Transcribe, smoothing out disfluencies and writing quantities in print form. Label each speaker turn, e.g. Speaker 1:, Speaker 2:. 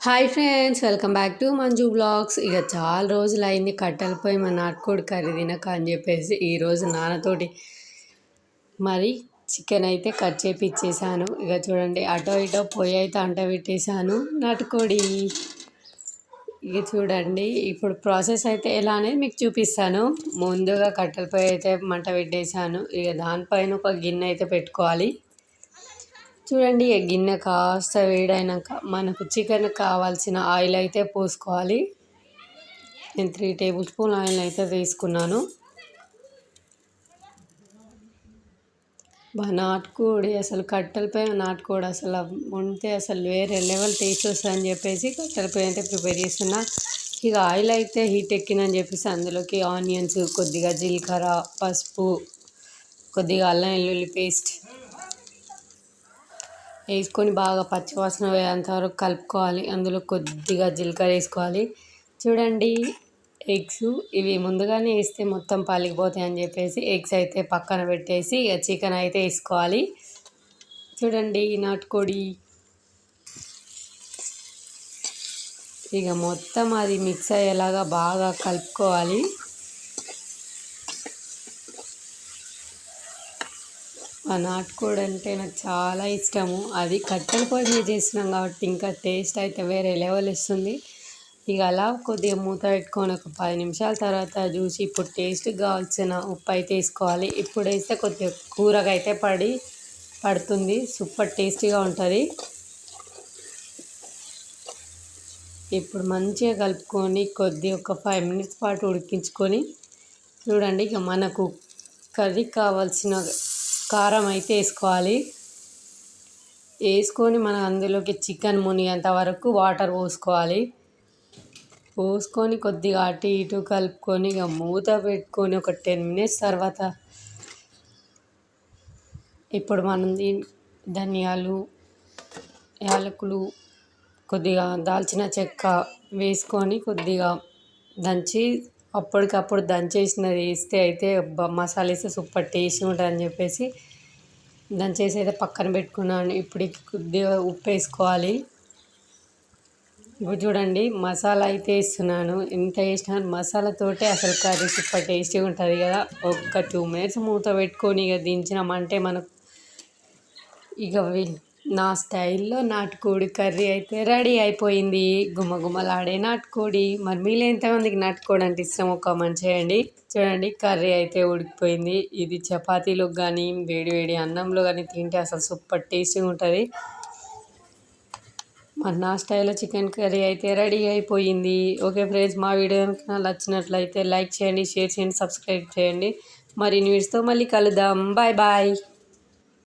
Speaker 1: Hi friends, welcome back to Manju blogs. ఇక చాలా రోజులు అయింది కట్టెల పొయ్యి మా నాటుకోడి కర్రీ తినక అని చెప్పేసి ఈరోజు నాన్నతోటి మరి చికెన్ అయితే కట్ చేపి ఇచ్చేసాను. ఇక చూడండి, అటో ఇటో పొయ్యి అయితే అంట పెట్టేశాను నాటుకోడి. ఇక చూడండి, ఇప్పుడు ప్రాసెస్ అయితే ఎలా అనేది మీకు చూపిస్తాను. ముందుగా కట్టెల పొయ్యి అయితే మంట పెట్టేశాను. ఇక దానిపైన ఒక గిన్నె అయితే పెట్టుకోవాలి. చూడండి, గిన్నె కాస్త వేడైనాక మనకు చికెన్ కావాల్సిన ఆయిల్ అయితే పోసుకోవాలి. నేను 3 టేబుల్ స్పూన్ ఆయిల్ అయితే తీసుకున్నాను. నాటుకోడి అసలు కట్టెలపై నాటుకోడి అసలు ఉంటే అసలు వేరే లెవెల్ టేస్ట్ వస్తుందని చెప్పేసి కట్టెలపై అయితే ప్రిపేర్ చేస్తున్నా. ఇక ఆయిల్ అయితే హీట్ ఎక్కిందని చెప్పేసి అందులోకి ఆనియన్స్, కొద్దిగా జీలకర్ర, పసుపు, కొద్దిగా అల్లం వెల్లుల్లి పేస్ట్ వేసుకొని బాగా పచ్చివాసన వేయంత వరకు కలుపుకోవాలి. అందులో కొద్దిగా జీలకర్ర వేసుకోవాలి. చూడండి, ఎగ్స్ ఇవి ముందుగానే వేస్తే మొత్తం పలిగిపోతాయి అని చెప్పేసి ఎగ్స్ అయితే పక్కన పెట్టేసి ఇక చికెన్ అయితే వేసుకోవాలి. చూడండి, నాటుకోడి ఇక మొత్తం అది మిక్స్ అయ్యేలాగా బాగా కలుపుకోవాలి. ఆ నాటుకోడి అంటే నాకు చాలా ఇష్టము. అది కట్టెల పొయ్యి మీద చేసినాం కాబట్టి ఇంకా టేస్ట్ అయితే వేరే లెవెల్ ఇస్తుంది. ఇక అలా కొద్దిగా మూత పెట్టుకొని ఒక 10 నిమిషాల తర్వాత చూసి ఇప్పుడు టేస్ట్కి కావాల్సిన ఉప్పు అయితే వేసుకోవాలి. ఇప్పుడు వేస్తే కొద్దిగా కూరగా అయితే పడుతుంది, సూపర్ టేస్టీగా ఉంటుంది. ఇప్పుడు మంచిగా కలుపుకొని కొద్దిగా ఒక 5 మినిట్స్ పాటు ఉడికించుకొని చూడండి, ఇక మనకు కర్రీకి కావాల్సిన కారం అయితే వేసుకోవాలి. వేసుకొని మనం అందులోకి చికెన్ మునిగేంత వరకు వాటర్ పోసుకొని కొద్దిగా అటు ఇటు కలుపుకొని ఇక మూత పెట్టుకొని ఒక 10 మినిట్స్ తర్వాత ఇప్పుడు మనం ధనియాలు, యాలకులు, కొద్దిగా దాల్చిన చెక్క వేసుకొని కొద్దిగా దంచి అప్పటికప్పుడు దంచేసినది వేస్తే అయితే మసాలా వేస్తే సూపర్ టేస్ట్గా ఉంటుందని చెప్పేసి దంచేసి అయితే పక్కన పెట్టుకున్నాను. ఇప్పుడు కొద్దిగా ఉప్పు వేసుకోవాలి. ఇప్పుడు చూడండి, మసాలా అయితే వేస్తున్నాను. ఎంత వేసినా మసాలాతోటే అసలు కర్రీ సూపర్ టేస్టీగా ఉంటుంది కదా. ఒక్క 2 మినిట్స్ మూత పెట్టుకొని ఇక దించినామంటే మనకు ఇక నా స్టైల్లో నాటుకోడి కర్రీ అయితే రెడీ అయిపోయింది. గుమగుమలాడే నాటుకోడి. మరి మీలో ఎంతమందికి నాటుకోడి అంటే ఇష్టమో కామెంట్ చేయండి. చూడండి, కర్రీ అయితే ఉడికిపోయింది. ఇది చపాతీలోకి కానీ వేడి వేడి అన్నంలో కానీ తింటే అసలు సూపర్ టేస్టీగా ఉంటుంది. మరి నా స్టైల్లో చికెన్ కర్రీ అయితే రెడీ అయిపోయింది. ఓకే ఫ్రెండ్స్, మా వీడియో కనుక నచ్చినట్లయితే లైక్ చేయండి, షేర్ చేయండి, సబ్స్క్రైబ్ చేయండి. మరి న్యూస్తో మళ్ళీ కలుద్దాం. Bye bye.